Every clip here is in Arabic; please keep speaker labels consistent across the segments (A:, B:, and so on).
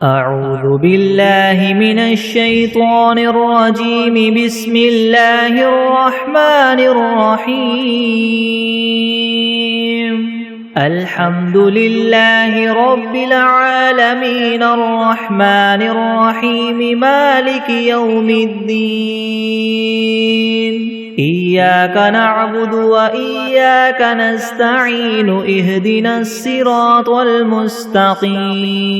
A: أعوذ بالله من الشيطان الرجيم. بسم الله الرحمن الرحيم. الحمد لله رب العالمين الرحمن الرحيم مالك يوم الدين. إياك نعبد وإياك نستعين. اهدنا الصراط المستقيم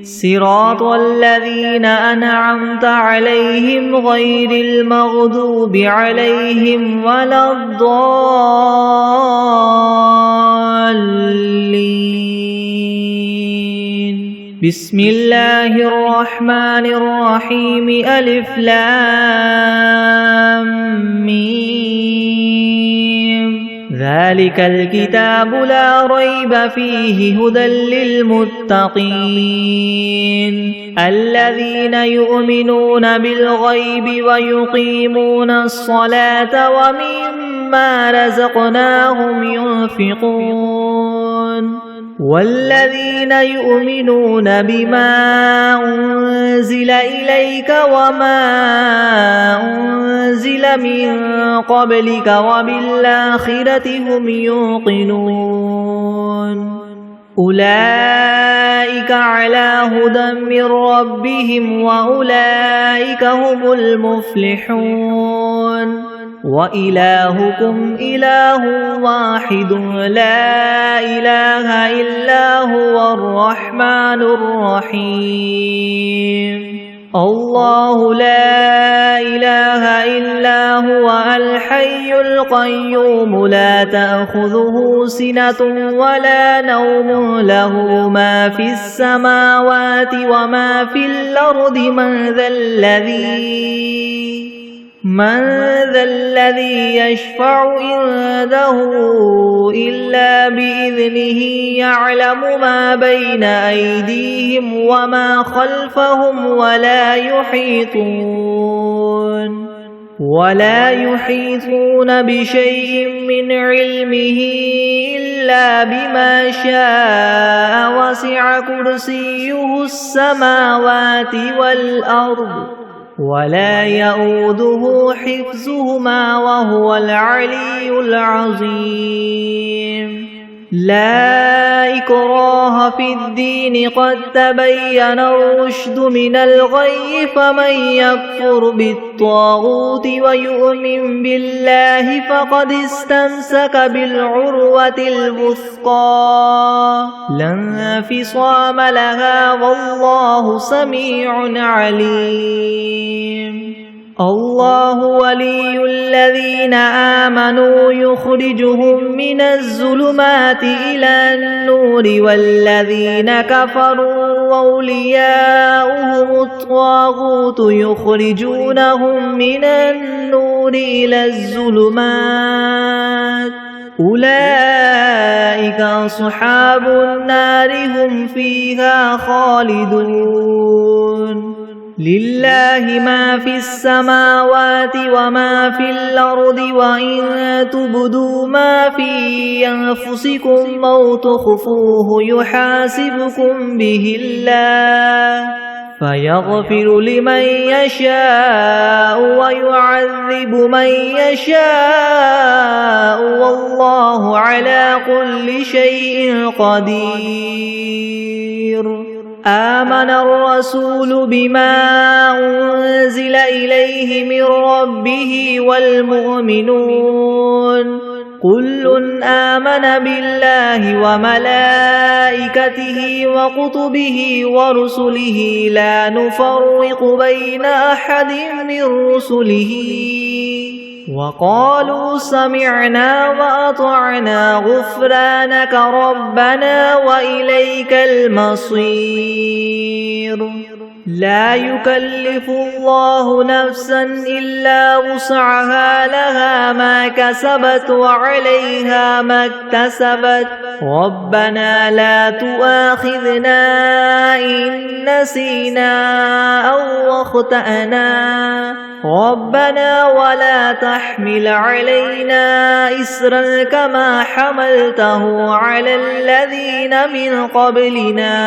A: صراط الذين أنعمت عليهم غير المغضوب عليهم ولا الضالين. بسم الله الرحمن الرحيم. ألف لام ميم. ذلك الكتاب لا ريب فيه هدى للمتقين الذين يؤمنون بالغيب ويقيمون الصلاة ومما رزقناهم ينفقون والذين يؤمنون بما أنزل إليك وما أنزل من قبلك وبالآخرة هم يوقنون أولئك على هدى من ربهم وأولئك هم المفلحون. وإلهكم إله واحد لا إله إلا هو الرحمن الرحيم. الله لا إله إلا هو الحي القيوم لا تأخذه سنة ولا نوم له ما في السماوات وما في الأرض. من ذا الذي يشفع عنده إلا بإذنه. يعلم ما بين أيديهم وما خلفهم ولا يحيطون بشيء من علمه إلا بما شاء. وسع كرسيه السماوات والأرض ولا يؤوده حفظهما وهو العلي العظيم. لا إكراه في الدين قد تبين الرشد من الغي. فمن يكفر بالطاغوت ويؤمن بالله فقد استمسك بالعروة الوثقى لا انفصام لها والله سميع عليم. الله ولي الذين آمنوا يخرجهم من الظلمات إلى النور والذين كفروا أولياؤهم الطاغوت يخرجونهم من النور إلى الظلمات. أولئك أصحاب النار هم فيها خالدون. لله ما في السماوات وما في الأرض. وإن تبدوا ما في أنفسكم أو تخفوه يحاسبكم به الله فيغفر لمن يشاء ويعذب من يشاء والله على كل شيء قدير. آمن الرسول بما أنزل إليه من ربه والمؤمنون كل آمن بالله وملائكته وكتبه ورسله لا نفرق بين أحد من رسله وقالوا سمعنا وأطعنا غفرانك ربنا وإليك المصير. لا يكلف الله نفسا إلا وسعها لها ما كسبت وعليها ما اكتسبت. ربنا لا تؤاخذنا إن نسينا أو أخطأنا ربنا ولا تحمل علينا إسرا كما حملته على الذين من قبلنا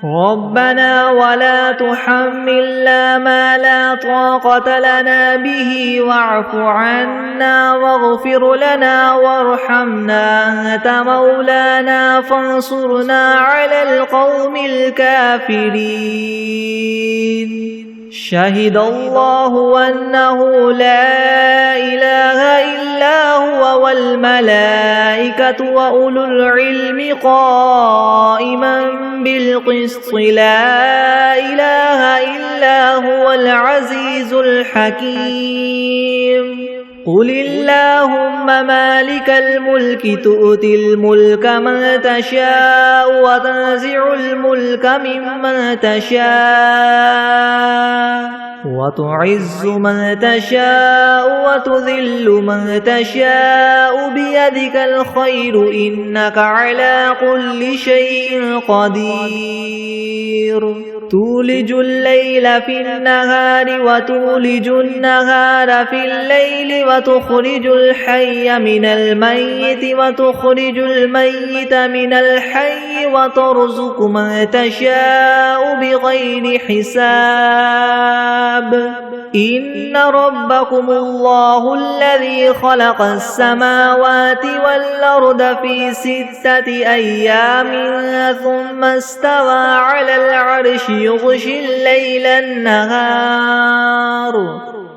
A: ربنا ولا تحملنا ما لا طاقة لنا به واعف عنا واغفر لنا وارحمنا أنت مولانا فانصرنا على القوم الكافرين شهد الله أنه لا إله إلا هو والملائكة وأولو العلم قائما بالقسط لا إله إلا هو العزيز الحكيم قل اللهم مالك الملك تؤتي الملك من تشاء وتنزع الملك ممن تشاء وتعز من تشاء وتذل من تشاء بيدك الخير إنك على كل شيء قدير تولج الليل في النهار وتولج النهار في الليل وتخرج الحي من الميت وتخرج الميت من الحي وترزق من تشاء بغير حساب إن ربكم الله الذي خلق السماوات والأرض في 6 أيام ثم استوى على العرش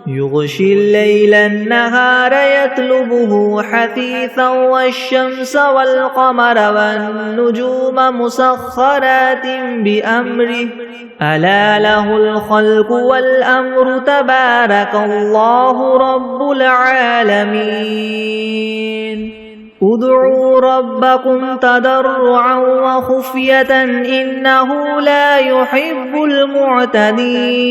A: يغشي الليل النهار يطلبه حثيثا والشمس والقمر والنجوم مسخرات بأمره ألا له الخلق والأمر تبارك الله رب العالمين ادعوا ربكم تضرعا وخفية إنه لا يحب المعتدين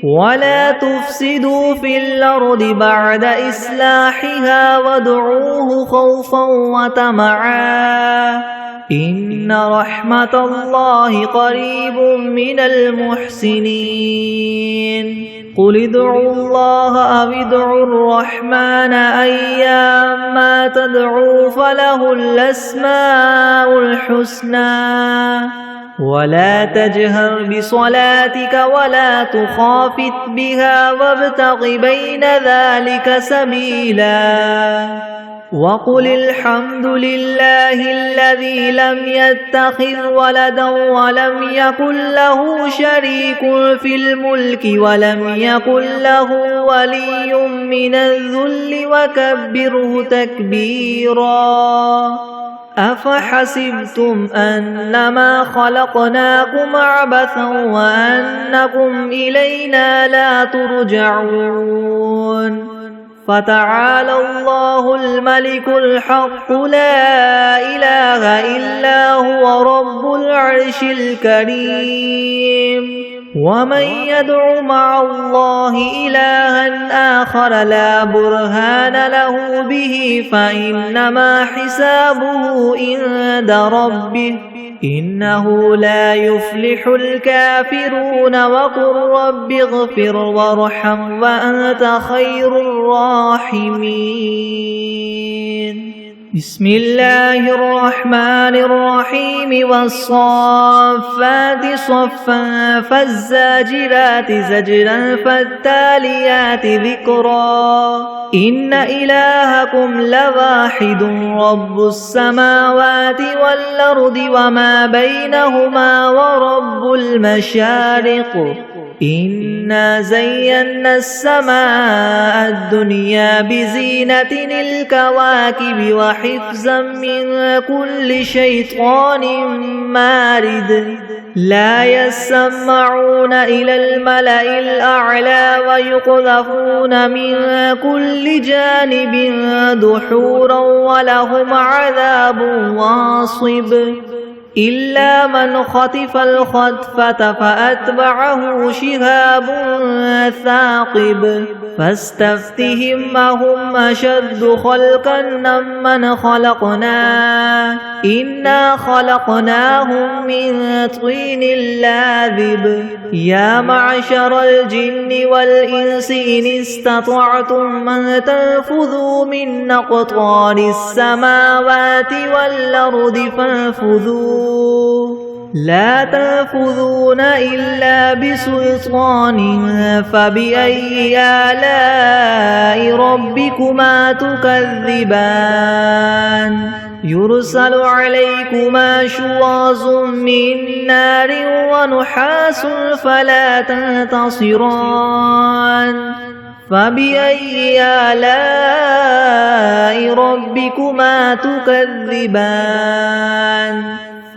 A: ولا تفسدوا في الأرض بعد إصلاحها وادعوه خوفا وطمعا إن رحمة الله قريب من المحسنين قل ادعوا الله أو ادعوا الرحمن أيما تدعوا فله الأسماء الحسنى ولا تجهر بصلاتك ولا تخافت بها وابتغ بين ذلك سبيلا وقل الحمد لله الذي لم يتخذ ولدا ولم يكن له شريك في الملك ولم يكن له ولي من الذل وكبره تكبيرا أفحسبتم أنما خلقناكم عبثا وأنكم إلينا لا ترجعون فتعالى الله الملك الحق لا إله إلا هو رب العرش الكريم ومن يدع مع الله إلها آخر لا برهان له به فإنما حسابه عند ربه إنه لا يفلح الكافرون وقل رب اغفر وارحم وأنت خير الراحمين بسم الله الرحمن الرحيم والصافات صفا فالزاجرات زجرا فالتاليات ذكرا إن إلهكم لواحد رب السماوات والأرض وما بينهما ورب المشارق إنا زينا السماء الدنيا بزينة الكواكب وحفظا من كل شيطان مارد لا يسمعون إلى الملأ الأعلى ويقذفون من كل جانب دحورا ولهم عذاب واصب إلا من خطف الخطفة فأتبعه شهاب ثاقب فاستفتهم أهم أشد خلقا ممن خلقنا إنا خلقناهم من طين لاذب يا معشر الجن والإنس إن استطعتم من تنفذوا من أقطار السماوات والأرض فانفذوا لا تنفذون إلا بسلطان فبأي آلاء ربكما تكذبان يرسل عليكما شواظ من نار ونحاس فلا تنتصران فبأي آلاء ربكما تكذبان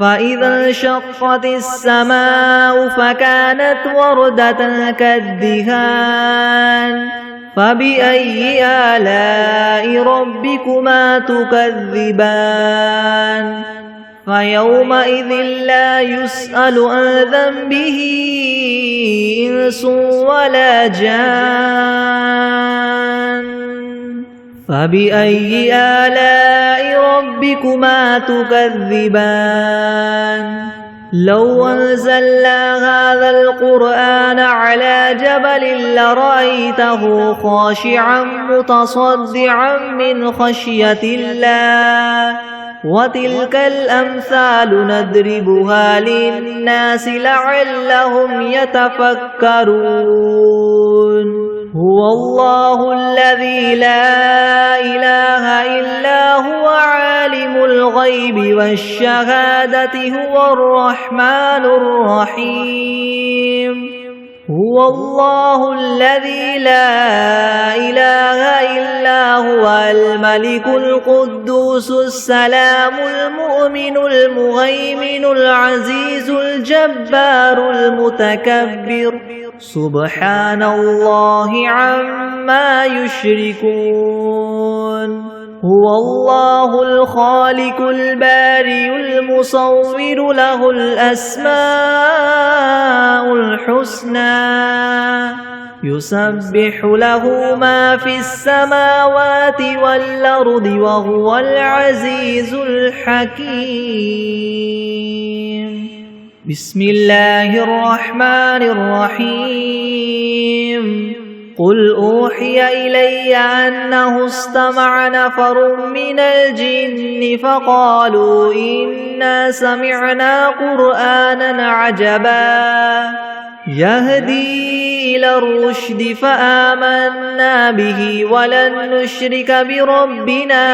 A: فإذا انشقت السماء فكانت وردة كالدهان فبأي آلاء ربكما تكذبان فيومئذ لا يسأل عن ذنبه إنس ولا جان فبأي آلاء ربكما تكذبان لو أنزلنا هذا القرآن على جبل لرأيته خاشعا متصدعا من خشية الله وتلك الأمثال نضربها للناس لعلهم يتفكرون هو الله الذي لا إله إلا هو عالم الغيب والشهادة هو الرحمن الرحيم هو الله الذي لا إله إلا هو الملك القدوس السلام المؤمن المهيمن العزيز الجبار المتكبر سبحان الله عما يشركون هو الله الخالق البارئ المصور له الأسماء الحسنى يسبح له ما في السماوات والأرض وهو العزيز الحكيم بسم الله الرحمن الرحيم قل أوحي إلي أنه استمع نفر من الجن فقالوا إنا سمعنا قرآنا عجبا يهدي إلى الرشد فآمنا به ولن نشرك بربنا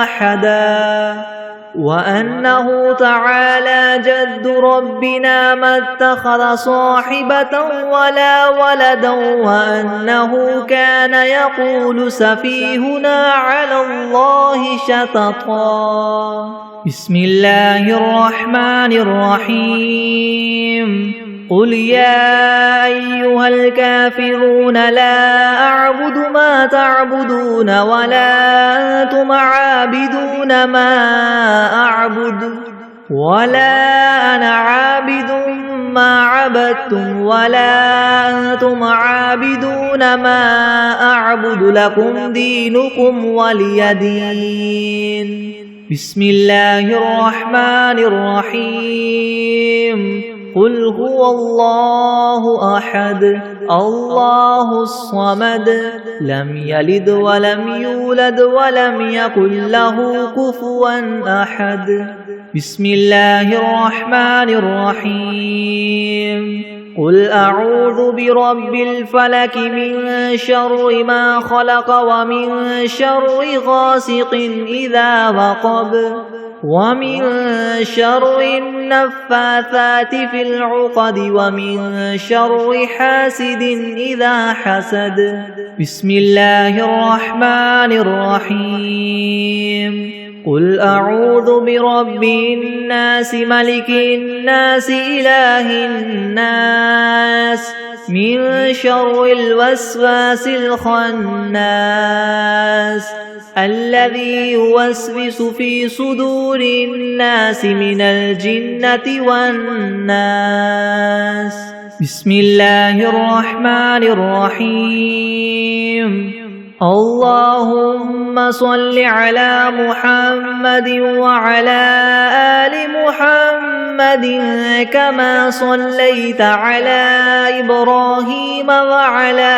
A: أحدا وأنه تعالى جد ربنا ما اتخذ صاحبة ولا ولدا وأنه كان يقول سفيهنا على الله شططا بسم الله الرحمن الرحيم قل يا أيها الكافرون لا أعبد ما تعبدون ولا أنتم عابدون ما أعبد ولا أنا عابد ما عبدتم ولا أنتم عابدون ما أعبد لكم دينكم ولي دين بسم الله الرحمن الرحيم قل هو الله أحد الله الصمد لم يلد ولم يولد ولم يكن له كفوا أحد بسم الله الرحمن الرحيم قل أعوذ برب الفلك من شر ما خلق ومن شر غاسق إذا وقب ومن شر النفاثات في العقد ومن شر حاسد إذا حسد بسم الله الرحمن الرحيم قل أعوذ برب الناس ملك الناس إله الناس من شر الوسواس الخناس الذي يوسوس في صدور الناس من الجنة والناس بسم الله الرحمن الرحيم اللهم صل على محمد وعلى آل محمد كما صليت على إبراهيم وعلى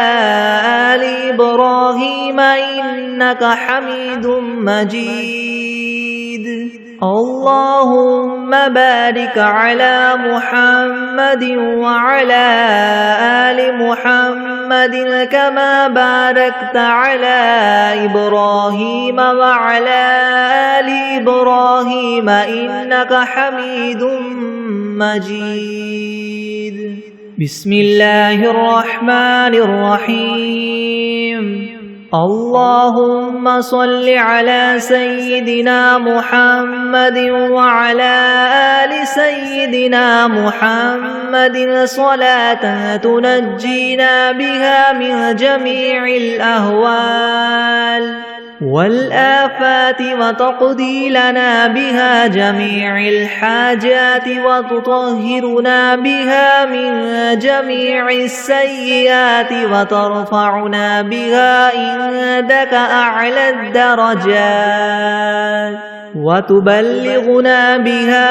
A: آل إبراهيم إنك حميد مجيد اللهم بارك على محمد وعلى آل محمد كما باركت على إبراهيم وعلى آل إبراهيم إنك حميد مجيد. بسم الله الرحمن الرحيم. اللهم صل على سيدنا محمد وعلى آل سيدنا محمد صلاة تنجينا بها من جميع الأهوال والآفات وتقضي لنا بها جميع الحاجات وتطهرنا بها من جميع السيئات وترفعنا بها عندك أعلى الدرجات وتبلغنا بها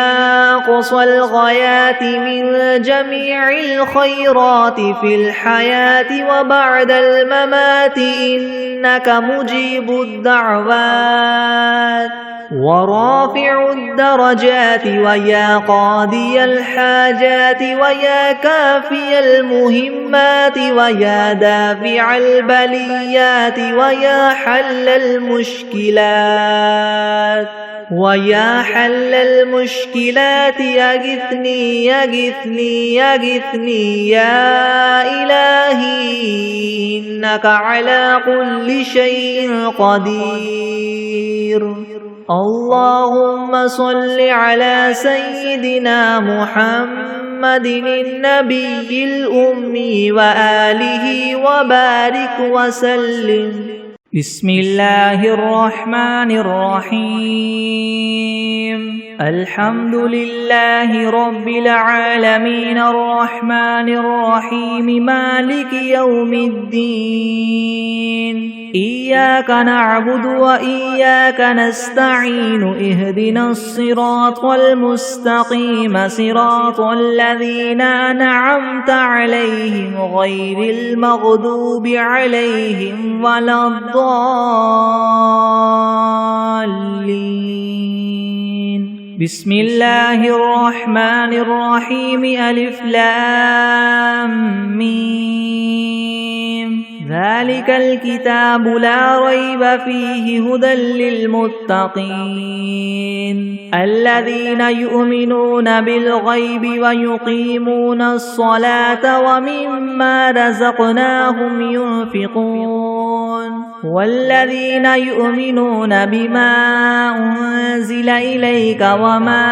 A: أقصى الغايات من جميع الخيرات في الحياة وبعد الممات إنك مجيب الدعوات ورافع الدرجات ويا قاضي الحاجات ويا كافي المهمات ويا دافع البليات ويا حل المشكلات ويا حل المشكلات يغثني يغثني يغثني يا إلهي إنك على كل شيء قدير. اللهم صل على سيدنا محمد النبي الأمي وآله وبارك وسلم. بسم الله الرحمن الرحيم. الحمد لله رب العالمين الرحمن الرحيم مالك يوم الدين. إياك نعبد وإياك نستعين اهدنا الصراط المستقيم صراط الذين أنعمت عليهم غير المغضوب عليهم ولا الضالين. بسم الله الرحمن الرحيم. ألف لام ميم. ذلك الكتاب لا ريب فيه هدى للمتقين الذين يؤمنون بالغيب ويقيمون الصلاة ومما رزقناهم ينفقون والذين يؤمنون بما أنزل إليك وما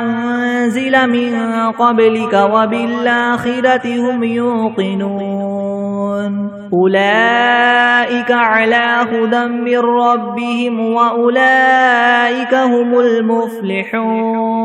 A: أنزل من قبلك وبالآخرة هم يوقنون أولئك على هدى من ربهم وأولئك هم المفلحون.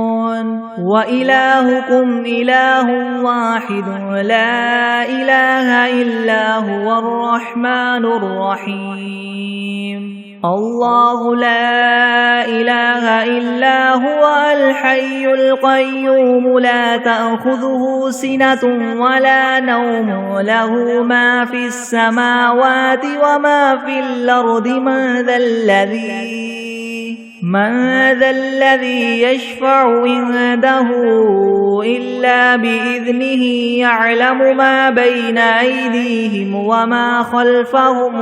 A: وإلهكم إله واحد لا إله إلا هو الرحمن الرحيم. الله لا إله إلا هو الحي القيوم لا تأخذه سنة ولا نوم له ما في السماوات وما في الأرض من ذا الذي يشفع عنده إلا بإذنه يعلم ما بين أيديهم وما خلفهم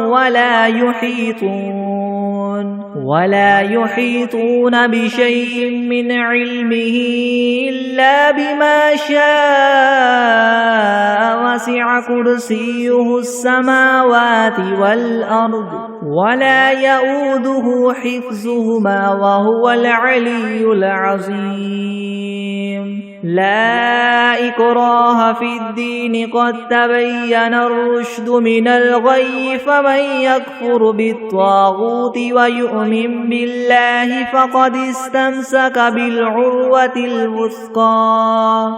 A: ولا يحيطون بشيء من علمه إلا بما شاء وسع كرسيه السماوات والأرض ولا يؤوده حفظهما وهو العلي العظيم. لا إكراه في الدين قد تبين الرشد من الغي فمن يكفر بالطاغوت ويؤمن بالله فقد استمسك بالعروة الوثقى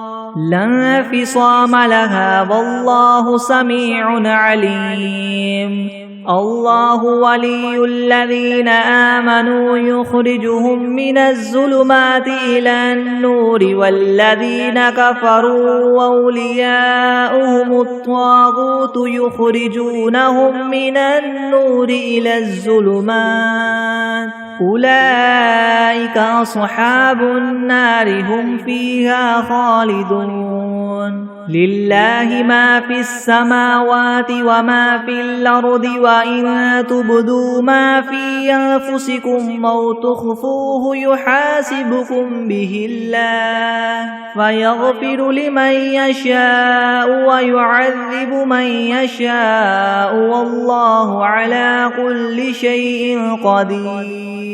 A: لا انفصام لها والله سميع عليم. الله ولي الذين آمنوا يخرجهم من الظلمات إلى النور والذين كفروا أولياؤهم الطاغوت يخرجونهم من النور إلى الظلمات أولئك أصحاب النار هم فيها خالدون لله ما في السماوات وما في الأرض وإن تبدوا ما في أنفسكم أو تخفوه يحاسبكم به الله فيغفر لمن يشاء ويعذب من يشاء والله على كل شيء قدير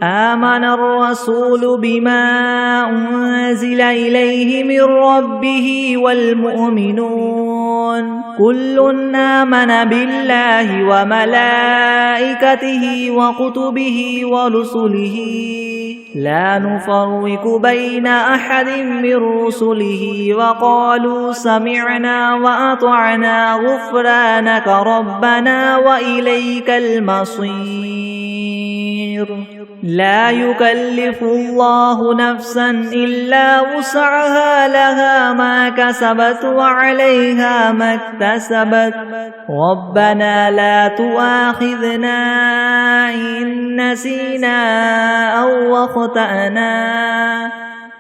A: آمن الرسول بما أنزل إليه من ربه والمؤمنون كل آمن بالله وملائكته وكتبه ورسله لا نفرق بين أحد من رسله وقالوا سمعنا وأطعنا غفرانك ربنا وإليك المصير لا يكلف الله نفسا إلا وسعها لها ما كسبت وعليها ما اكتسبت ربنا لا تؤاخذنا إن نسينا أو أخطأنا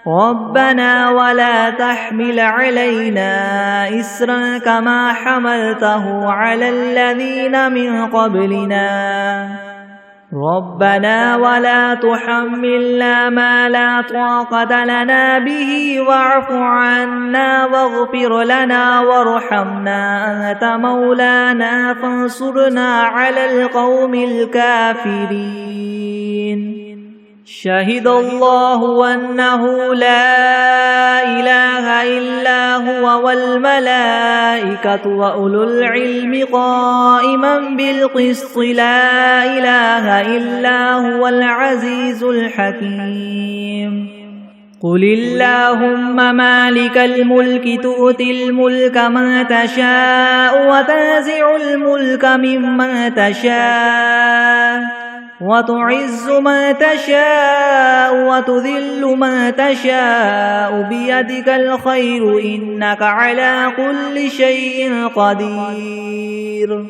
A: ربنا ولا تحمل علينا إسرا كما حملته على الذين من قبلنا ربنا ولا تحملنا ما لا طاقة لنا به واعف عنا واغفر لنا وارحمنا أنت مولانا فانصرنا على القوم الكافرين شهد الله أنه لا إله إلا هو والملائكة وأولو العلم قائما بالقسط لا إله إلا هو العزيز الحكيم قل اللهم مالك الملك تؤتي الملك من تشاء وتنزع الملك ممن تشاء وتعز من تشاء وتذل من تشاء بيدك الخير إنك على كل شيء قدير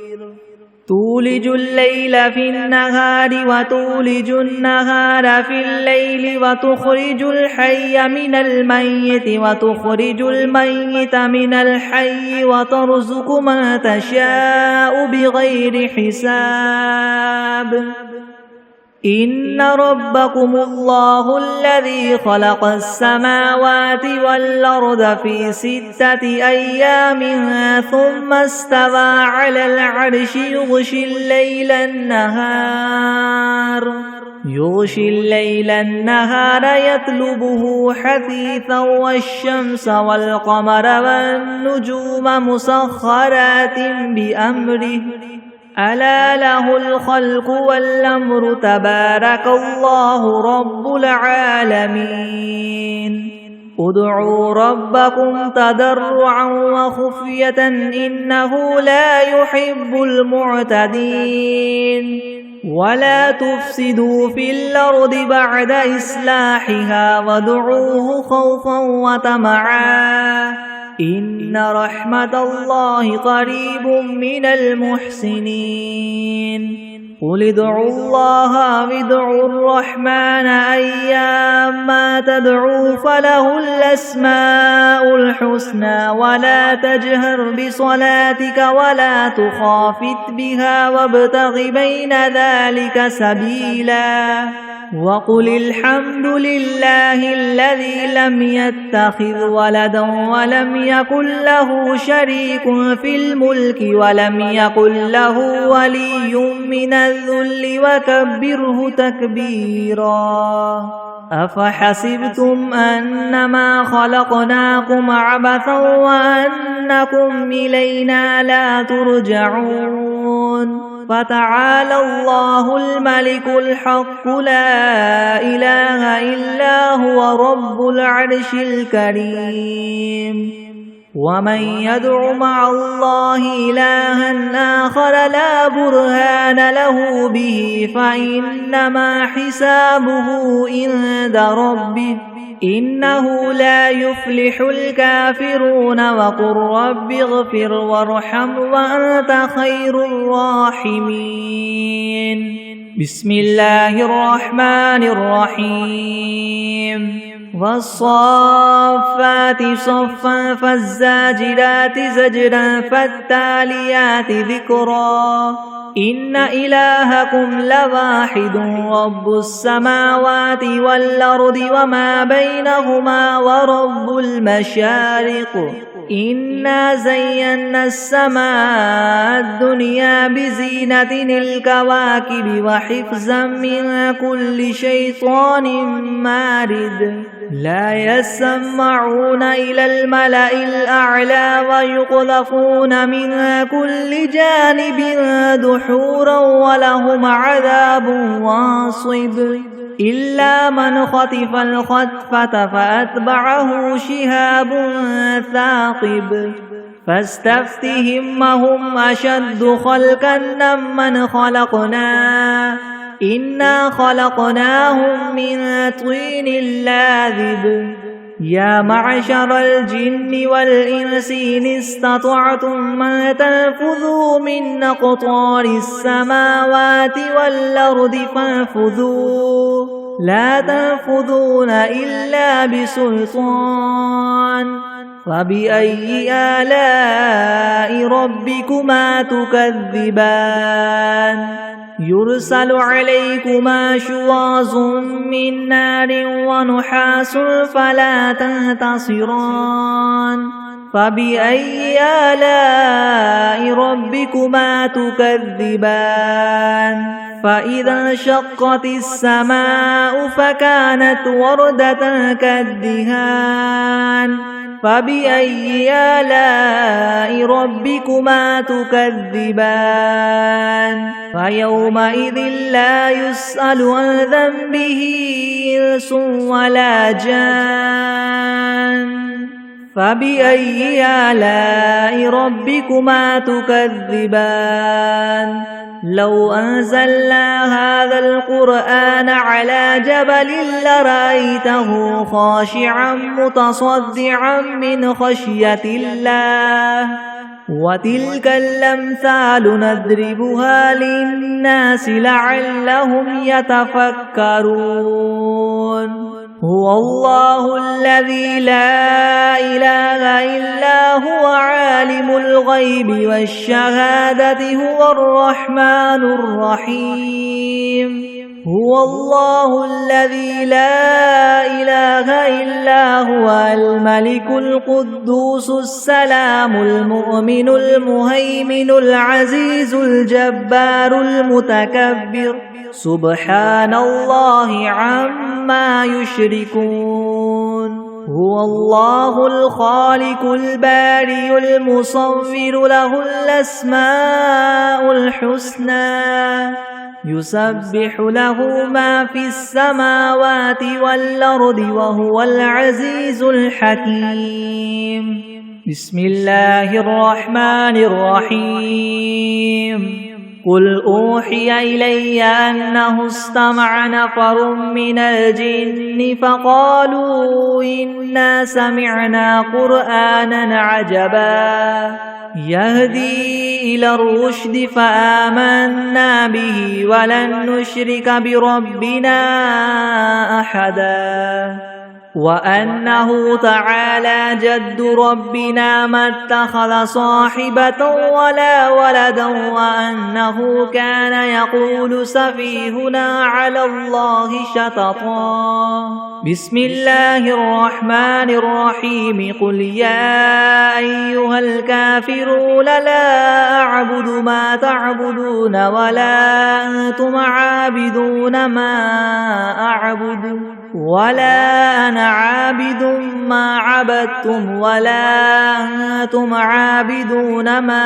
A: تولج الليل في النهار وتولج النهار في الليل وتخرج الحي من الميت وتخرج الميت من الحي وترزق من تشاء بغير حساب إن ربكم الله الذي خلق السماوات والأرض في 6 أيام ثم استوى على العرش يغشي الليل النهار يطلبه حثيثا والشمس والقمر والنجوم مسخرات بأمره ألا له الخلق والأمر تبارك الله رب العالمين ادعوا ربكم تضرعا وخفية إنه لا يحب المعتدين ولا تفسدوا في الأرض بعد إصلاحها وادعوه خوفا وطمعا إن رحمة الله قريب من المحسنين قل ادعوا الله وادعوا الرحمن أيما تدعوا فله الأسماء الحسنى ولا تجهر بصلاتك ولا تخافت بها وابتغ بين ذلك سبيلا وقل الحمد لله الذي لم يتخذ ولدا ولم يكن له شريك في الملك ولم يكن له ولي من الذل وكبره تكبيرا أفحسبتم أنما خلقناكم عبثا وأنكم إلينا لا ترجعون فتعالى الله الملك الحق لا إله إلا هو رب العرش الكريم ومن يدع مع الله إلها آخر لا برهان له به فإنما حسابه عند ربه إنه لا يفلح الكافرون وقل رب اغفر وارحم وأنت خير الراحمين بسم الله الرحمن الرحيم والصافات صفا فالزاجرات زجرا فالتاليات ذكرا إن إلهكم لواحد رب السماوات والأرض وما بينهما ورب المشارق إنا زينا السماء الدنيا بزينة الكواكب وحفظا من كل شيطان مارد لا يسمعون إلى الملأ الأعلى ويقذفون من كل جانب دحورا ولهم عذاب واصب إلا من خطف الخطفة فأتبعه شهاب ثاقب فاستفتهم أهم أشد خلقا ممن خلقنا إنا خلقناهم من طين لاذب يا معشر الجن والإنس إن استطعتم أن تنفذوا من أقطار السماوات والأرض فانفذوا لا تنفذون إلا بسلطان فبأي آلاء ربكما تكذبان يرسل عليكما شواظ من نار ونحاس فلا تنتصران فبأي آلاء ربكما تكذبان فإذا انشقت السماء فكانت وردة كالدهان فبأي آلاء ربكما تكذبان فيومئذ لا يسأل عن ذنبه إنس ولا جان فبأي آلاء ربكما تكذبان لو أنزلنا هذا القرآن على جبل لرأيته خاشعا متصدعا من خشية الله وتلك الأمثال نضربها للناس لعلهم يتفكرون هو الله الذي لا إله إلا هو عالم الغيب والشهادة هو الرحمن الرحيم هو الله الذي لا إله إلا هو الملك القدوس السلام المؤمن المهيمن العزيز الجبار المتكبر سبحان الله عما يشركون هو الله الخالق البارئ المصور له الأسماء الحسنى يسبح له ما في السماوات والأرض وهو العزيز الحكيم بسم الله الرحمن الرحيم قل أوحي إلي أنه استمع نفر من الجن فقالوا إنا سمعنا قرآنا عجبا يهدي إلى الرشد فآمنا به ولن نشرك بربنا أحدا وأنه تعالى جد ربنا ما اتخذ صاحبة ولا ولدا وأنه كان يقول سفيهنا على الله شططا بسم الله الرحمن الرحيم قل يا أيها الكافرون لا أعبد ما تعبدون ولا أنتم عابدون ما أعبد ولا أنا عابد ما عبدتم ولا أنتم عابدون ما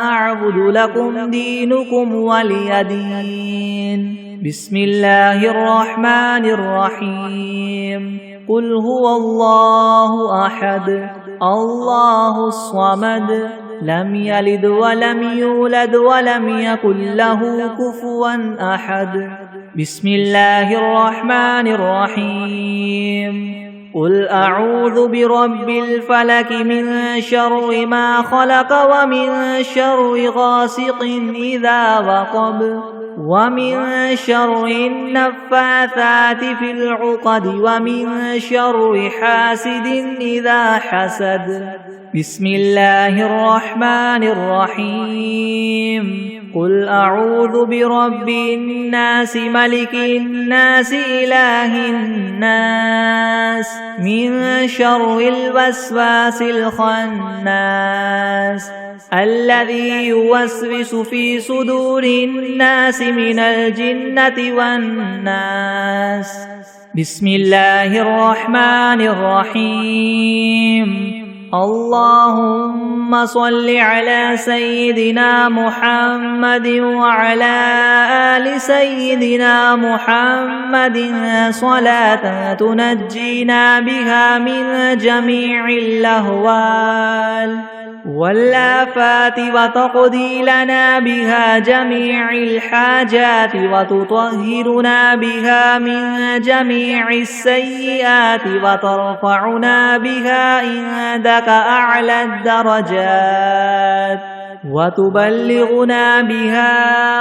A: أعبد لكم دينكم ولي دين بسم الله الرحمن الرحيم قل هو الله أحد الله الصمد لم يلد ولم يولد ولم يكن له كفوا أحد بسم الله الرحمن الرحيم قل أعوذ برب الفلك من شر ما خلق ومن شر غاسق إذا وقب ومن شر النفاثات في العقد ومن شر حاسد إذا حسد. بسم الله الرحمن الرحيم. قل أعوذ برب الناس ملك الناس إله الناس من شر الوسواس الخناس الذي يوسوس في صدور الناس من الجنة والناس. بسم الله الرحمن الرحيم. اللهم صل على سيدنا محمد وعلى آل سيدنا محمد صلاة تنجينا بها من جميع الأهوال والآفات وتقضي لنا بها جميع الحاجات وتطهرنا بها من جميع السيئات وترفعنا بها عندك أعلى الدرجات وتبلغنا بها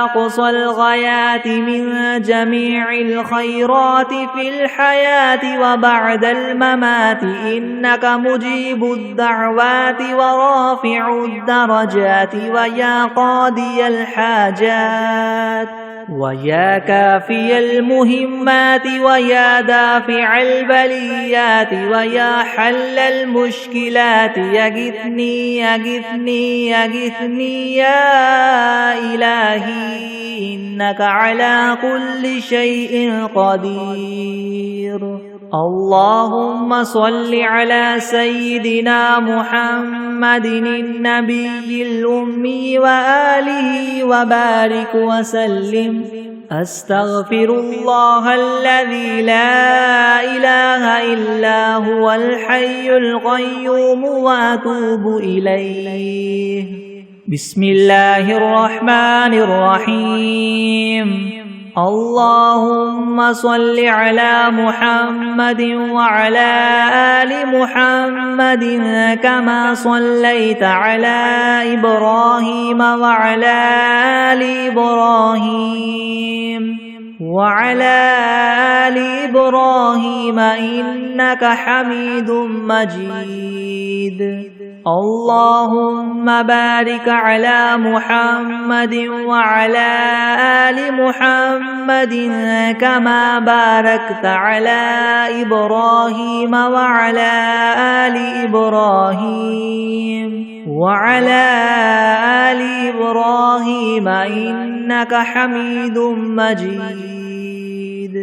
A: أقصى الغايات من جميع الخيرات في الحياة وبعد الممات إنك مجيب الدعوات ورافع الدرجات ويا قاضي الحاجات ويا كافي المهمات ويا دافع البليات ويا حل المشكلات يغثني يغثني يغثني يا إلهي إنك على كل شيء قدير. اللهم صل على سيدنا محمد النبي الأمي وآله وبارك وسلم. أستغفر الله الذي لا إله إلا هو الحي القيوم وأتوب إليه. بسم الله الرحمن الرحيم. اللهم صل على محمد وعلى آل محمد كما صليت على إبراهيم وعلى آل إبراهيم إنك حميد مجيد. اللهم بارك على محمد وعلى آل محمد كما باركت على إبراهيم وعلى آل إبراهيم إنك حميد مجيد.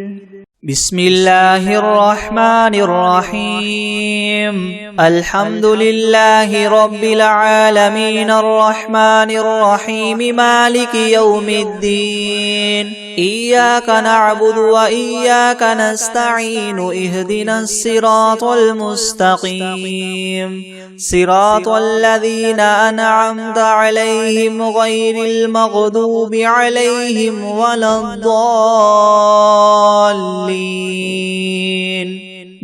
A: بسم الله الرحمن الرحيم. الحمد لله رب العالمين الرحمن الرحيم مالك يوم الدين. إياك نعبد وإياك نستعين اهدنا الصراط المستقيم صراط الذين أنعمت عليهم غير المغضوب عليهم ولا الضالين.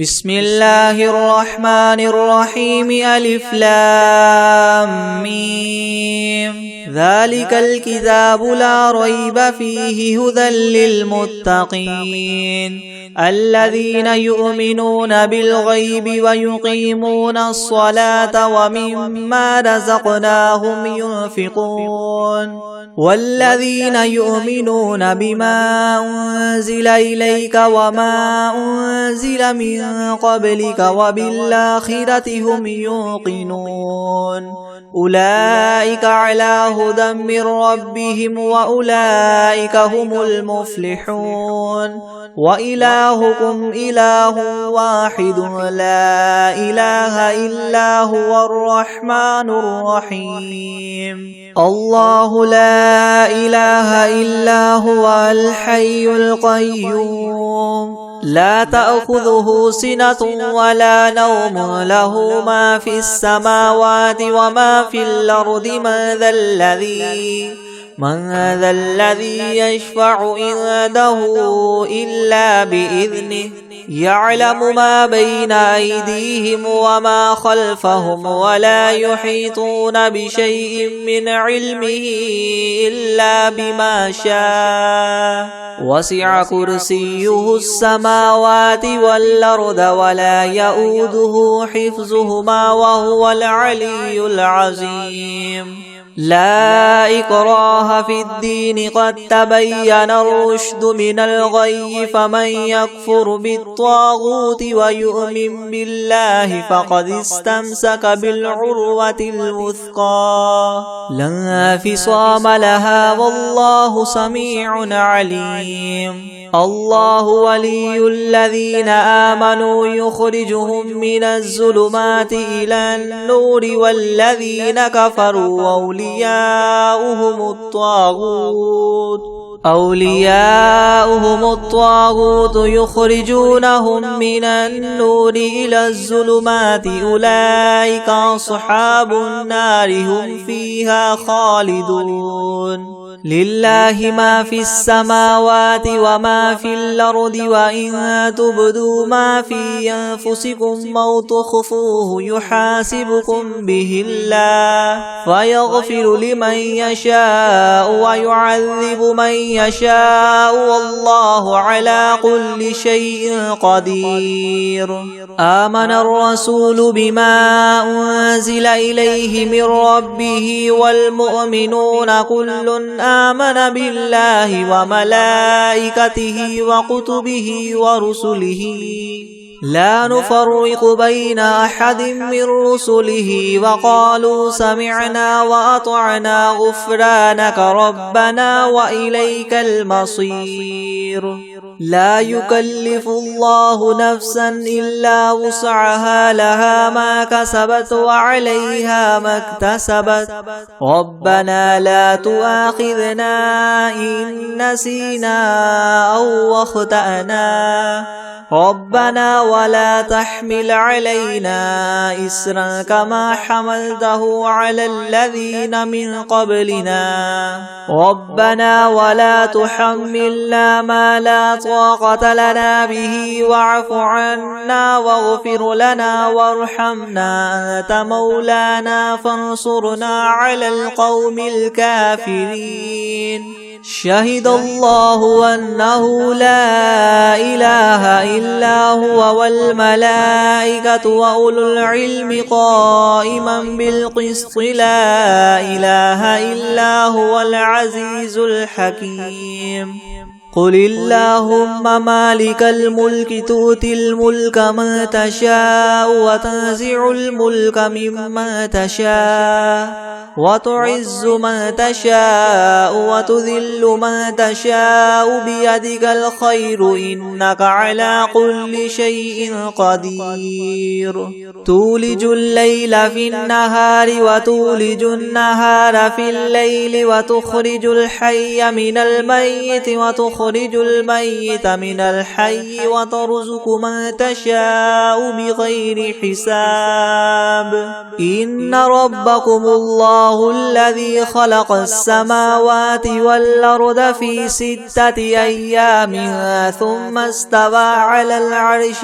A: بسم الله الرحمن الرحيم. ألف لام ميم. ذلك الكتاب لا ريب فيه هدى للمتقين الذين يؤمنون بالغيب ويقيمون الصلاة ومما رزقناهم ينفقون والذين يؤمنون بما أنزل إليك وما أنزل من قبلك وبالآخرة هم يوقنون أولئك على هدى من ربهم وأولئك هم المفلحون. وإلهكم إله واحد لا إله إلا هو الرحمن الرحيم. الله لا إله إلا هو الحي القيوم لا تأخذه سنة ولا نوم له ما في السماوات وما في الأرض من ذا الذي يشفع عنده إلا بإذنه يعلم ما بين أيديهم وما خلفهم ولا يحيطون بشيء من علمه إلا بما شاء وسع كرسيه السماوات والأرض ولا يؤوده حفظهما وهو العلي العظيم لا إكراه في الدين قد تبين الرشد من الغي فمن يكفر بالطاغوت ويؤمن بالله فقد استمسك بالعروة الوثقى لا انفصام لها والله سميع عليم الله ولي الذين آمنوا يخرجهم من الظلمات إلى النور والذين كفروا أولياؤهم الطاغوت يخرجونهم من النور إلى الظلمات أولئك أصحاب النار هم فيها خالدون لله ما في السماوات وما في الأرض وإن تبدوا ما في أنفسكم أو تخفوه يحاسبكم به الله فيغفر لمن يشاء ويعذب من يشاء والله على كل شيء قدير آمن الرسول بما أنزل إليه من ربه والمؤمنون كل آمن بالله وملائكته وكتبه ورسله لا نفرق بين أحد من رسله وقالوا سمعنا وأطعنا غفرانك ربنا وإليك المصير لا يكلف الله نفسا إلا وسعها لها ما كسبت وعليها ما اكتسبت ربنا لا تؤاخذنا إن نسينا أو أخطأنا ربنا ولا تحمل علينا إسرا كما حملته على الذين من قبلنا ربنا ولا تحملنا ما لا طاقة لنا به واعف عنا واغفر لنا وارحمنا أنت مولانا فانصرنا على القوم الكافرين شهد الله أنه لا إله إلا هو والملائكة وأولو العلم قائما بالقسط لا إله إلا هو العزيز الحكيم قل اللهم مالك الملك تؤتي الملك من تشاء وتنزع الملك ممن تشاء وتعز من تشاء وتذل من تشاء بيدك الخير إنك على كل شيء قدير تولج الليل في النهار وتولج النهار في الليل وتخرج الحي من الميت وتخرج الميت من الحي وترزق من تشاء بغير حساب إن ربكم الله الذي خلق السماوات والأرض في 6 أيام ثم استوى على العرش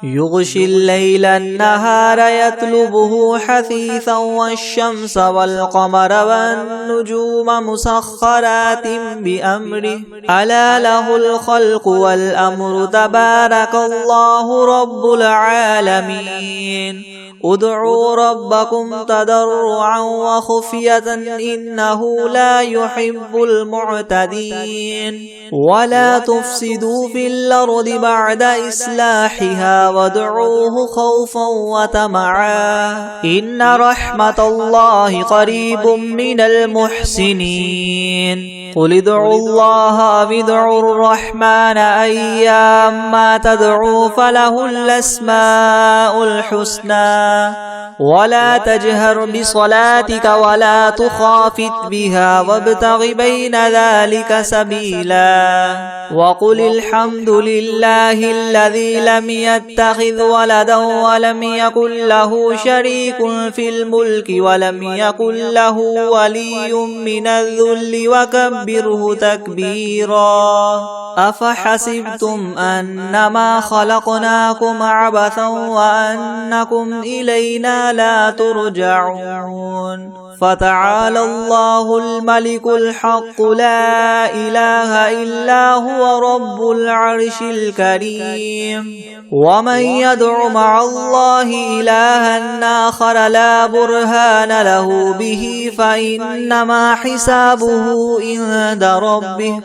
A: يغشي الليل النهار يطلبه حثيثا والشمس والقمر والنجوم مسخرات بأمره ألا له الخلق والأمر تبارك الله رب العالمين ادعوا ربكم تضرعا وخفية إنه لا يحب المعتدين ولا تفسدوا في الأرض بعد إصلاحها وادعوه خوفا وطمعا إن رحمة الله قريب من المحسنين قل ادعوا الله أو ادعوا الرحمن أيما تدعوا فله الأسماء الحسنى ولا تجهر بصلاتك ولا تخافت بها وابتغ بين ذلك سبيلا وقل الحمد لله الذي لم يتخذ ولدا ولم يكن له شريك في الملك ولم يكن له ولي من الذل وكبره تكبيرا أفحسبتم أنما خلقناكم عبثا وأنكم إلينا لا ترجعون فتعالى الله الملك الحق لا إله إلا هو رب العرش الكريم ومن يدع مع الله إلها آخر لا برهان له به فإنما حسابه عند ربه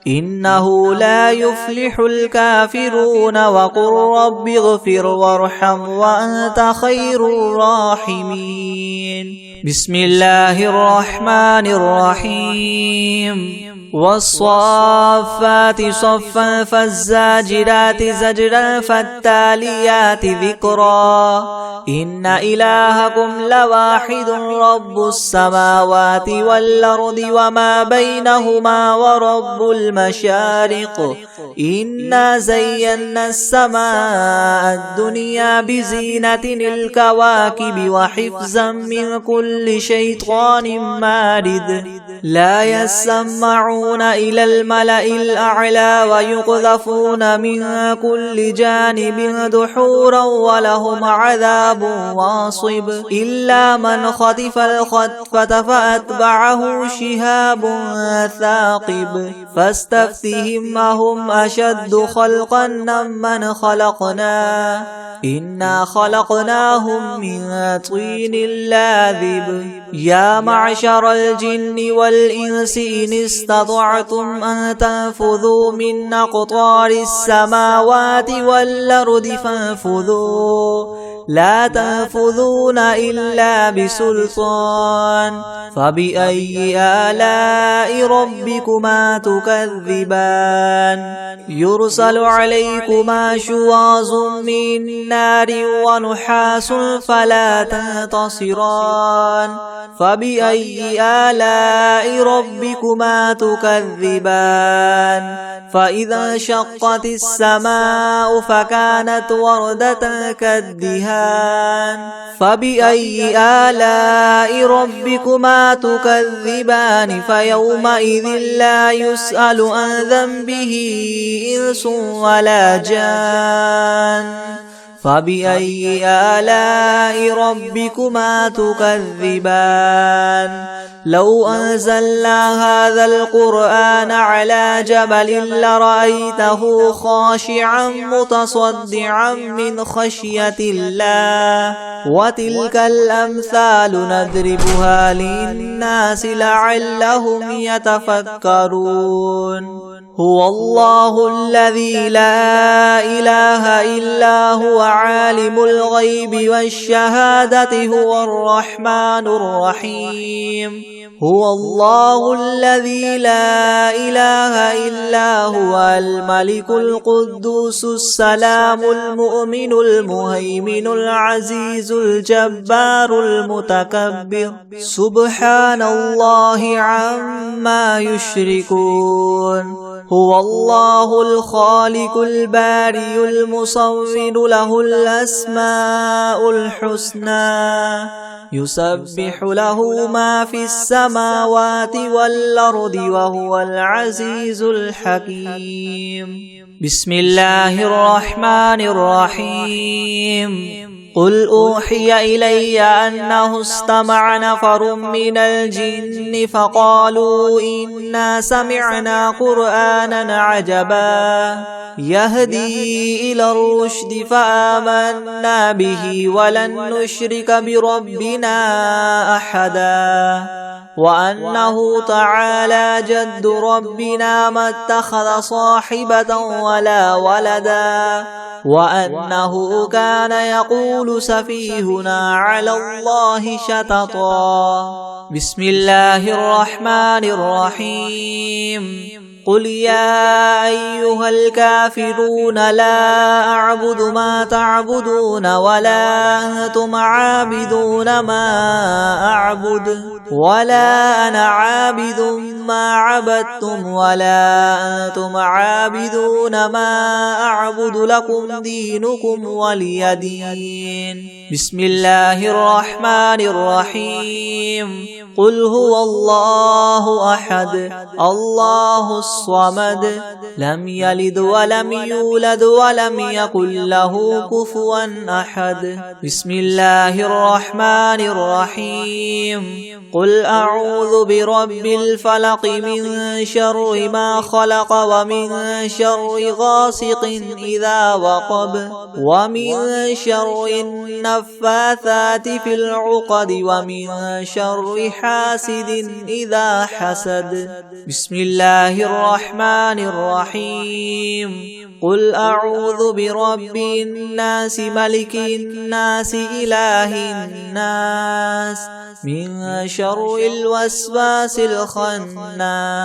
A: إنه لا يفلح الكافرون وقل رب اغفر وارحم وأنت خير الراحمين بسم الله الرحمن الرحيم والصافات صفا فالزاجرات زجرا فالتاليات ذكرا إن إلهكم لواحد رب السماوات والأرض وما بينهما ورب المشارق إنا زينا السماء الدنيا بزينة الكواكب وحفظا من كل شيطان مارد لا يسمعون إلى الملأ الأعلى ويقذفون من كل جانب دحورا ولهم عذاب واصب إلا من خطف الخطفة فأتبعه شهاب ثاقب فاستفتهم أهم أشد خلقا من خلقنا إنا خلقناهم من طين لاذب يا معشر الجن والإنس إن استطعتم أن تنفذوا من أقطار السماوات والأرض فانفذوا لا تنفذون إلا بسلطان فبأي آلاء ربكما تكذبان يرسل عليكما شواظ من نار ونحاس فلا تنتصران فبأي آلاء ربكما تكذبان فإذا انشقت السماء فكانت وردة كالدهان فبأي آلاء ربكما تكذبان فيومئذ لا يسأل عن ذنبه إنس ولا جان فبأي آلاء ربكما تكذبان لو أنزلنا هذا القرآن على جبل لرأيته خاشعا متصدعا من خشية الله وتلك الأمثال نضربها للناس لعلهم يتفكرون هو الله الذي لا إله إلا هو عالم الغيب والشهادة هو الرحمن الرحيم هو الله الذي لا إله إلا هو الملك القدوس السلام المؤمن المهيمن العزيز الجبار المتكبر سبحان الله عما يشركون هو الله الخالق البارئ المصور له الأسماء الحسنى يسبح له ما في السماوات والأرض وهو العزيز الحكيم بسم الله الرحمن الرحيم قل أوحي إلي أنه استمع نفر من الجن فقالوا إنا سمعنا قرآنا عجبا يهدي إلى الرشد فآمنا به ولن نشرك بربنا أحدا وأنه تعالى جد ربنا ما اتخذ صاحبة ولا ولدا وأنه كان يقول سفيهنا على الله شططا بسم الله الرحمن الرحيم قل يا أيها الكافرون لا أعبد ما تعبدون ولا أنتم عابدون ما أعبد ولا أنا عابد ما عبدتم ولا أنتم عابدون ما أعبد لكم دينكم ولي دين. بسم الله الرحمن الرحيم. قل هو الله أحد الله الصمد لم يلد ولم يولد ولم يكن له كفوا أحد. بسم الله الرحمن الرحيم. قل أعوذ برب الفلق من شر ما خلق ومن شر غاسق إذا وقب ومن شر النفاثات في العقد ومن شر حاسد إذا حسد. بسم الله الرحمن الرحيم. قل أعوذ برب الناس ملك الناس إله الناس من شر الوسواس الخناس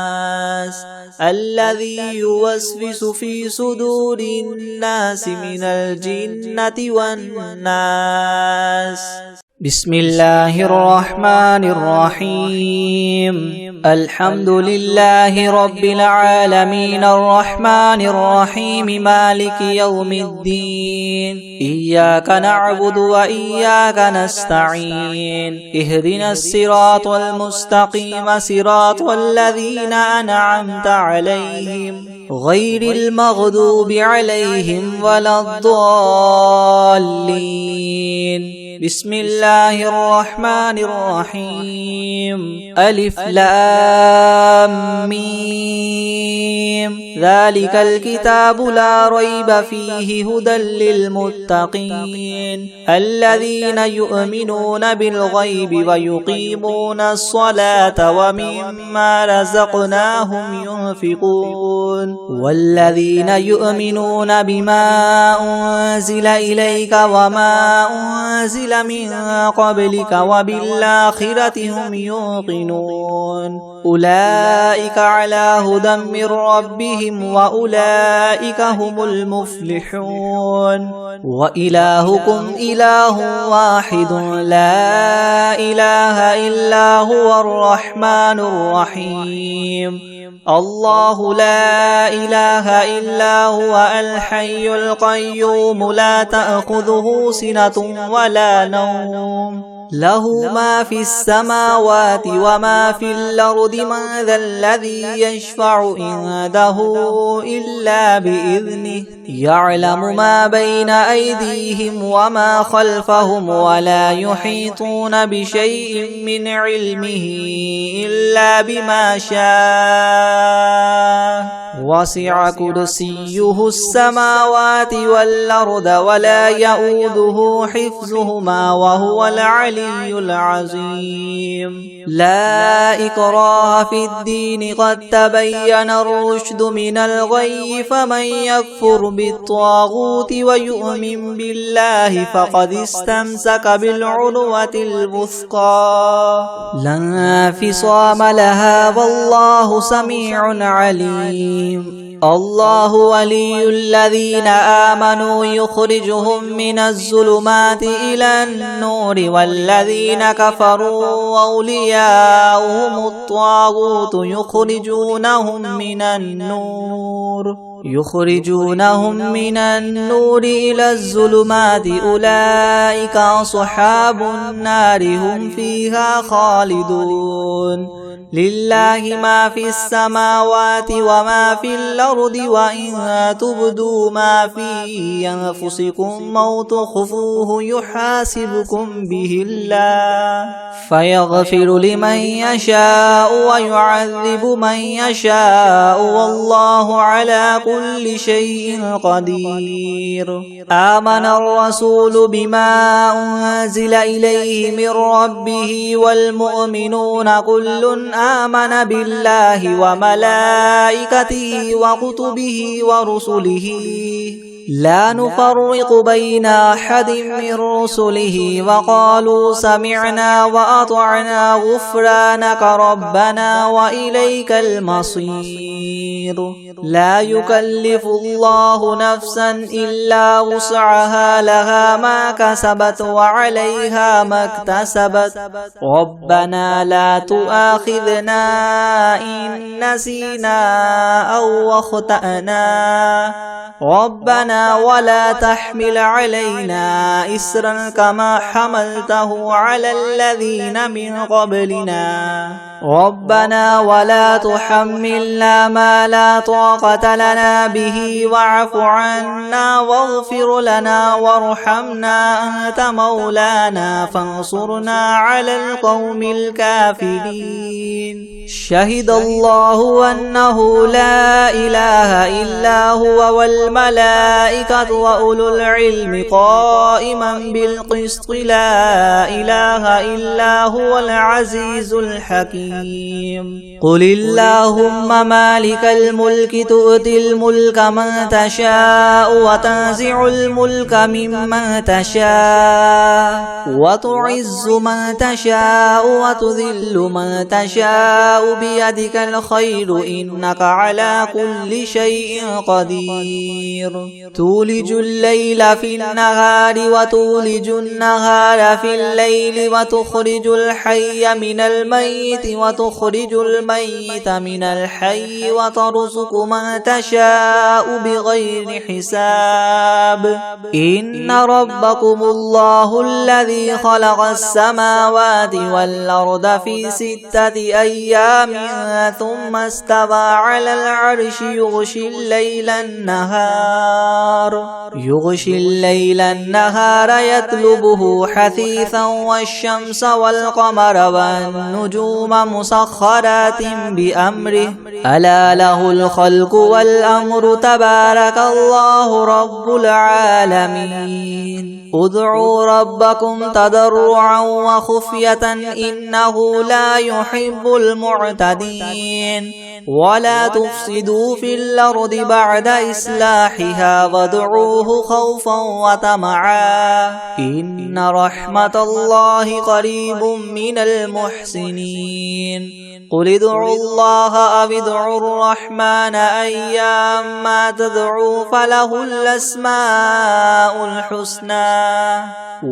A: الذي يوسوس في صدور الناس من الجنة والناس. بسم الله الرحمن الرحيم. الحمد لله رب العالمين الرحمن الرحيم مالك يوم الدين. إياك نعبد وإياك نستعين. اهدنا الصراط المستقيم صراط الذين أنعمت عليهم غير المغضوب عليهم ولا الضالين. بسم الله الرحمن الرحيم. ألف لام ميم. ذلك الكتاب لا ريب فيه هدى للمتقين الذين يؤمنون بالغيب ويقيمون الصلاة ومما رزقناهم ينفقون والذين يؤمنون بما أنزل إليك وما أنزل من قبلك وبالآخرة هم يوقنون أولئك على هدى من ربهم وأولئك هم المفلحون. وإلهكم إله واحد لا إله إلا هو الرحمن الرحيم. الله لا إله إلا هو الحي القيوم لا تأخذه سنة ولا نوم له ما في السماوات وما في الأرض من ذا الذي يشفع عنده إلا بإذنه يعلم ما بين أيديهم وما خلفهم ولا يحيطون بشيء من علمه إلا بما شاء وسع كرسيه السماوات والأرض ولا يؤوده حفظهما وهو العلي العظيم. لا إكراه في الدين قد تبين الرشد من الغي فمن يكفر بالطاغوت ويؤمن بالله فقد استمسك بالعروة الوثقى لا انفصام لها والله سميع عليم. الله ولي الذين آمنوا يخرجهم من الظلمات إلى النور والذين كفروا أولياؤهم الطاغوت يخرجونهم من النور إلى الظلمات أولئك أصحاب النار هم فيها خالدون. لله ما في السماوات وما في الأرض وإن تبدوا ما في أنفسكم أو تخفوه يحاسبكم به الله فيغفر لمن يشاء ويعذب من يشاء والله على كل شيء قدير. آمن الرسول بما أنزل إليه من ربه والمؤمنون كل آمن بالله وملائكته وكتبه ورسله لا نفرق بين أحد من رسله وقالوا سمعنا وأطعنا غفرانك ربنا وإليك المصير. لا يكلف الله نفسا إلا وسعها لها ما كسبت وعليها ما اكتسبت ربنا لا تؤاخذنا إن نسينا أو أخطأنا ربنا ولا تحمل علينا إسرا كما حملته على الذين من قبلنا ربنا ولا تحملنا ما لا طاقة لنا به واعف عنا واغفر لنا وارحمنا أنت مولانا فانصرنا على القوم الكافرين. شهد الله أنه لا إله إلا هو والملائكة وأولو العلم قائما بالقسط لا إله إلا هو العزيز الحكيم. قل اللهم مالك الملك تؤتي الملك من تشاء وتنزع الملك ممن تشاء وتعز من تشاء وتذل من تشاء بيدك الخير إنك على كل شيء قدير. تولج الليل في النهار وتولج النهار في الليل وتخرج الحي من الميت وتخرج الميت من الحي وترزق من تشاء بغير حساب. إن ربكم الله الذي خلق السماوات والأرض في 6 أيام ثم استوى على العرش يغشي الليل النهار يطلبه حثيثا والشمس والقمر والنجوم مسخرات بأمره ألا له الخلق والأمر تبارك الله رب العالمين. ادعوا ربكم تضرعا وخفية إنه لا يحب المعتدين. ولا تفسدوا في الأرض بعد إصلاحها وادعوه خوفا وطمعا إن رحمة الله قريب من المحسنين. قل ادعوا الله أو ادعوا الرحمن أيما تدعوا فله الأسماء الحسنى.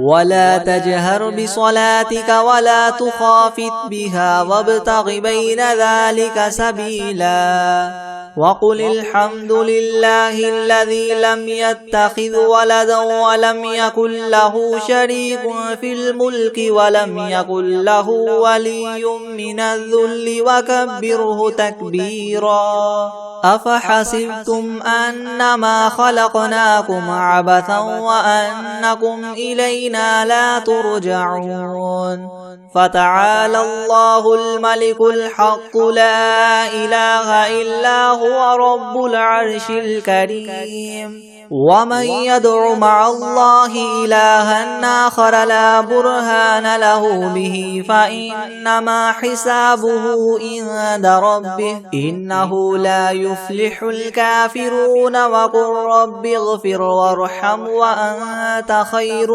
A: ولا تجهر بصلاتك ولا تخافت بها وابتغ بين ذلك سبيلا. وقل الحمد لله الذي لم يتخذ ولدا ولم يكن له شريك في الملك ولم يكن له ولي من الذل وكبره تكبيرا. أفحسبتم أنما خلقناكم عبثا وأنكم إلينا لا ترجعون. فتعالى الله الملك الحق لا إله إلا هو رب العرش الكريم. ومن يدع مع الله إلها آخر لا برهان له به فإنما حسابه عند ربه إنه لا يفلح الكافرون. وقل رب اغفر وارحم وأنت خير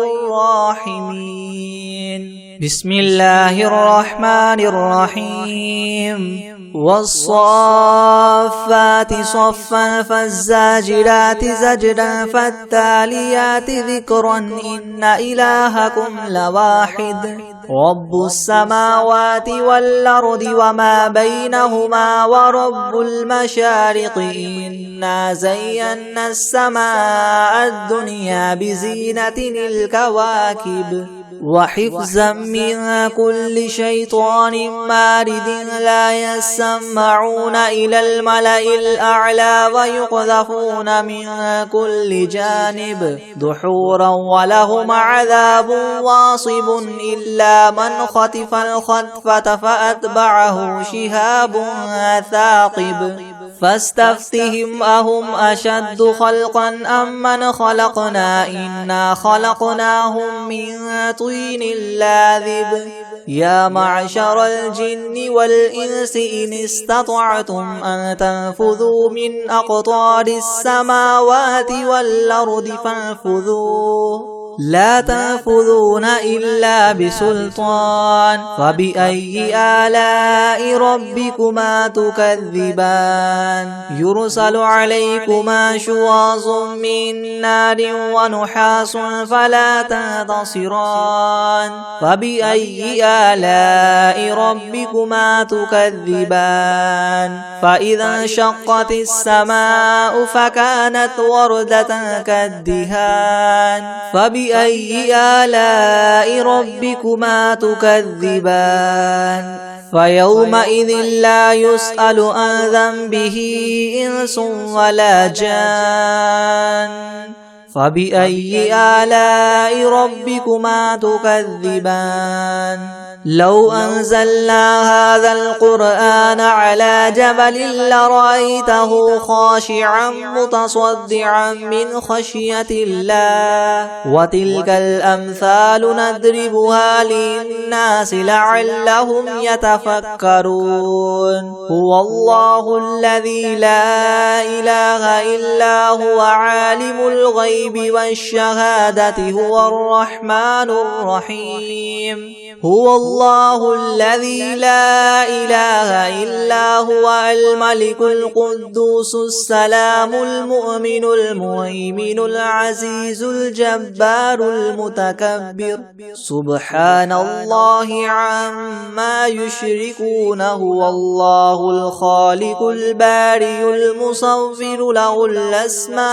A: الراحمين. بسم الله الرحمن الرحيم. والصافات صفا فالزاجرات زجرا فالتاليات ذكرا إن إلهكم لواحد رب السماوات والأرض وما بينهما ورب المشارق. إنا زينا السماء الدنيا بزينة الكواكب وحفظا من كل شيطان مارد. لا يسمعون إلى الملأ الأعلى ويقذفون من كل جانب دحورا ولهم عذاب واصب إلا من خطف الخطفة فأتبعه شهاب ثاقب. فاستفتهم أهم أشد خلقا أم من خلقنا إنا خلقناهم من طين لاذب. يا معشر الجن والإنس إن استطعتم أن تنفذوا من أقطار السماوات والأرض فانفذوا لا تنفذون إلا بسلطان فبأي آلاء ربكما تكذبان يرسل عليكما شواظ من نار ونحاس فلا تنتصران فبأي آلاء ربكما تكذبان فإذا انشقت السماء فكانت وردة كالدهان فبأي آلاء ربكما تكذبان فيومئذ لا يسأل عن ذنبه إنس ولا جان فبأي آلاء ربكما تكذبان لو أنزلنا هذا القرآن على جبل لرأيته خاشعا متصدعا من خشية الله وتلك الأمثال نضربها للناس لعلهم يتفكرون هو الله الذي لا إله إلا هو عالم الغيب والشهادة هو الرحمن الرحيم هو الله الذي لا إله إلا هو الملك القدوس السلام المؤمن المهيمن العزيز الجبار المتكبر سبحان الله عما يشركون هو الله الخالق البارئ المصور له الأسماء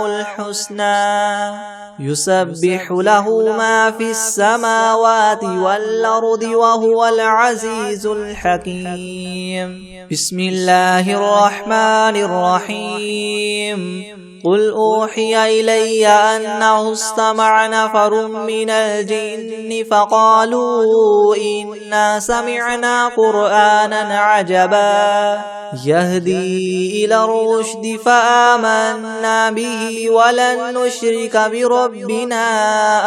A: الحسنى يسبح له ما في السماوات والأرض وهو العزيز الحكيم بسم الله الرحمن الرحيم قل أوحي إلي أنه استمع نفر من الجن فقالوا إنا سمعنا قرآنا عجبا يهدي إلى الرشد فآمنا به ولن نشرك بربنا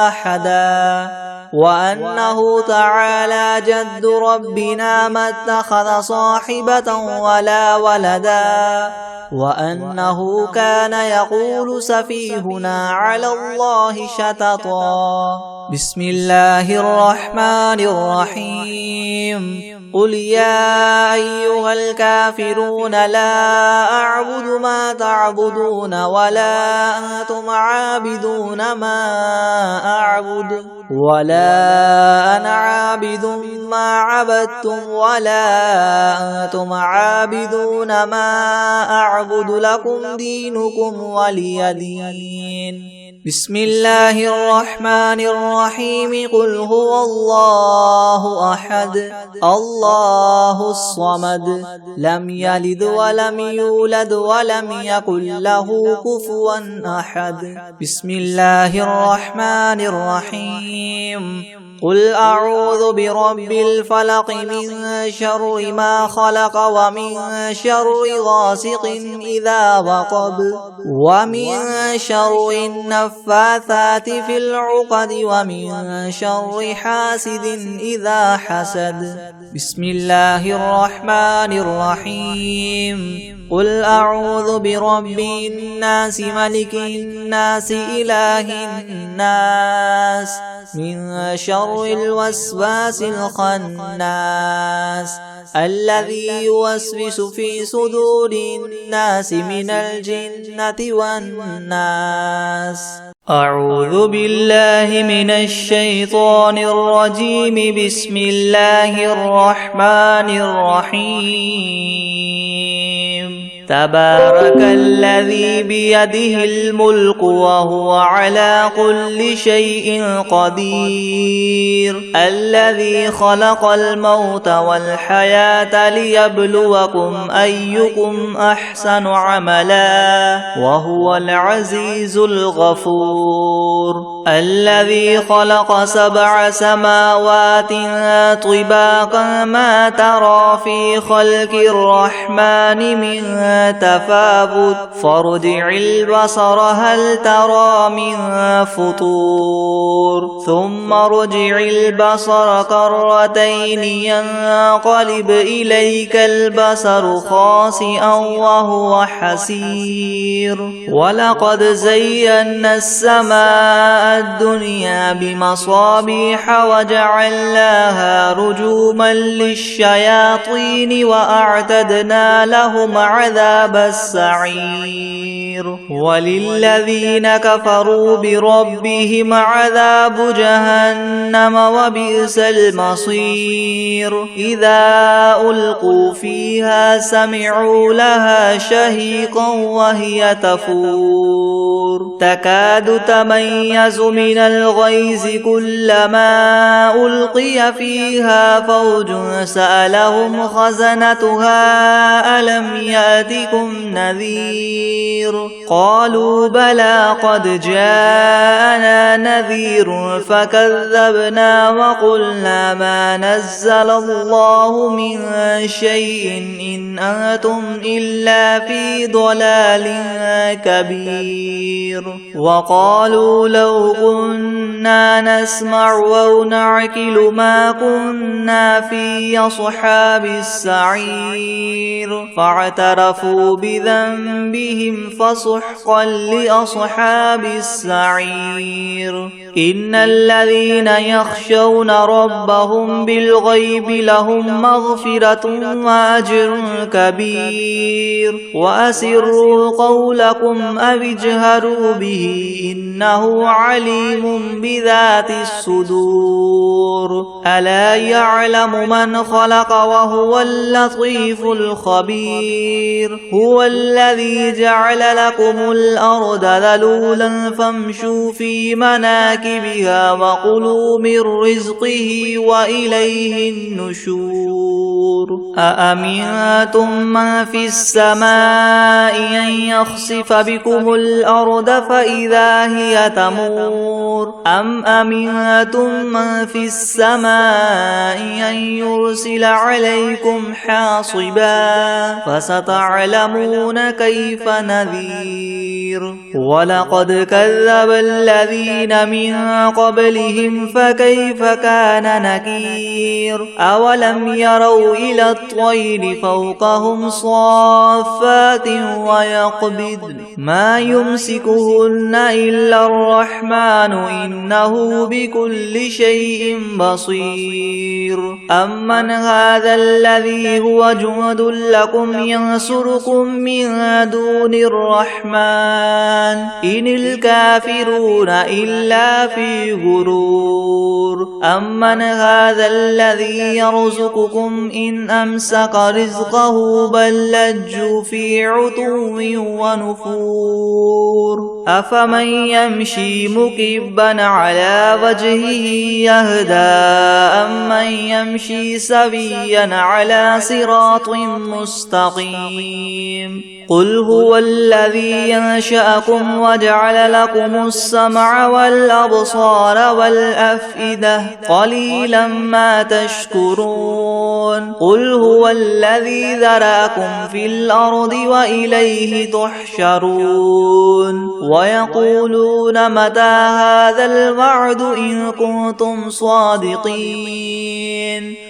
A: أحدا وأنه تعالى جد ربنا ما اتخذ صاحبة ولا ولدا وأنه كان يقول سفيهنا على الله شططا بسم الله الرحمن الرحيم قل يا أيها الكافرون لا أعبد ما تعبدون ولا أنتم عابدون ما أعبد ولا أنا عابد ما عبدتم ولا أنتم عابدون ما أعبد لكم دينكم ولي دين بسم الله الرحمن الرحيم قل هو الله أحد الله الصمد لم يلد ولم يولد ولم يكن له كفوا أحد بسم الله الرحمن الرحيم قل أعوذ برب الفلق من شر ما خلق ومن شر غاسق إذا وقب ومن شر النفاثات في العقد ومن شر حاسد إذا حسد بسم الله الرحمن الرحيم قل أعوذ برب الناس ملك الناس إله الناس من شر الوسواس الخناس الذي يوسوس في صدور الناس من الجنة والناس أعوذ بالله من الشيطان الرجيم بسم الله الرحمن الرحيم تبارك الذي بيده الملك وهو على كل شيء قدير الذي خلق الموت والحياة ليبلوكم أيكم أحسن عملا وهو العزيز الغفور الذي خلق 7 سماوات طباقا ما ترى في خلق الرحمن من تفاوت فارجع البصر هل ترى من فطور ثم ارجع البصر كرتين ينقلب إليك البصر خاسئا وهو حسير ولقد زينا السماء الدنيا بمصابيح وجعلناها رجوما للشياطين وأعتدنا لهم عذاب السعير وللذين كفروا بربهم عذاب جهنم وبئس المصير إذا ألقوا فيها سمعوا لها شهيقا وهي تفور تكاد تميز من الغيظ كلما ألقي فيها فوج سألهم خزنتها ألم يأتكم نذير قالوا بلى قد جاءنا نذير فكذبنا وقلنا ما نزل الله من شيء إن أنتم إلا في ضلال كبير وقالوا لو كنا نسمع أو نعقل ما كنا في أصحاب السعير فاعترفوا بذنبهم فسحقا لأصحاب السعير إن الذين يخشون ربهم بالغيب لهم مغفرة وأجر كبير وأسروا قولكم أو اجهروا به إنه عليم بذات الصدور ألا يعلم من خلق وهو اللطيف الخبير هو الذي جعل لكم الأرض ذلولا فامشوا في مناكبها وكلوا من رزقه وإليه النشور أأمنتم من في السماء أن يخسف بكم الأرض فإذا هي تمور أم أمنتم من في السماء أن يرسل عليكم حاصبا فستعلمون كيف نذير ولقد كذب الذين من قبلهم فكيف كان نكير أولم يروا إلى الطير فوقهم صافات ويقبض ما يمسكهن إلا الرحمن إنه بكل شيء بصير أمن هذا الذي هو جند لكم ينصركم من دون الرحمن إن الكافرون إلا في غرور أمن هذا الذي يرزقكم إن أمسك رزقه بل لجوا في عتو ونفور أفمن يمشي مكبا على وجهه يهدى أمن يمشي سويا على صراط مستقيم قل هو الذي ينشأكم وجعل لكم السمع والأبصار والأفئدة قليلا ما تشكرون قل هو الذي ذرأكم في الأرض وإليه تحشرون ويقولون متى هذا الوعد إن كنتم صادقين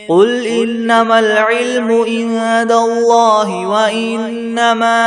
A: قل إنما العلم عند الله وإنما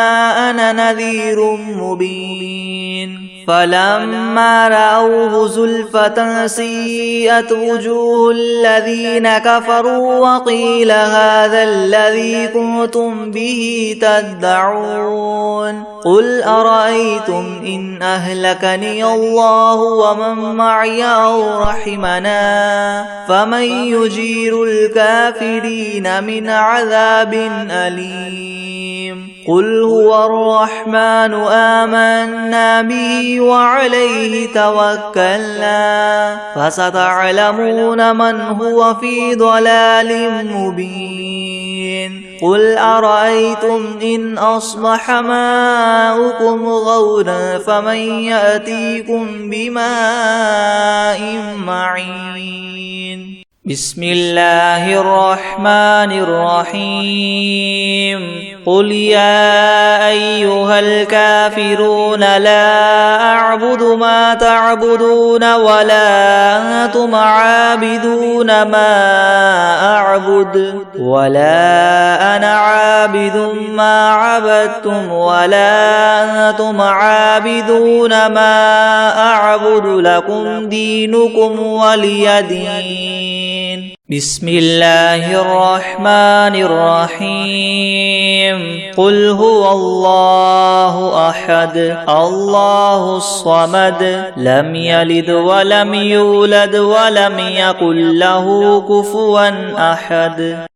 A: أنا نذير مبين فلما رأوه زلفة سيئت وجوه الذين كفروا وقيل هذا الذي كنتم به تدعون قل أرأيتم إن أهلكني الله ومن معي أو رحمنا فمن يجير الكافرين من عذاب أليم قل هو الرحمن آمنا به وعليه توكلنا فستعلمون من هو في ضلال مبين قل أرأيتم إن أصبح ماؤكم غورا فمن يأتيكم بماء معين بسم الله الرحمن الرحيم قل يا أيها الكافرون لا أعبد ما تعبدون ولا أنتم عابدون ما أعبد ولا أنا عابد ما عبدتم ولا أنتم عابدون ما أعبد لكم دينكم ولي دين بسم الله الرحمن الرحيم قل هو الله أحد الله الصمد لم يلد ولم يولد ولم يكن له كفوا أحد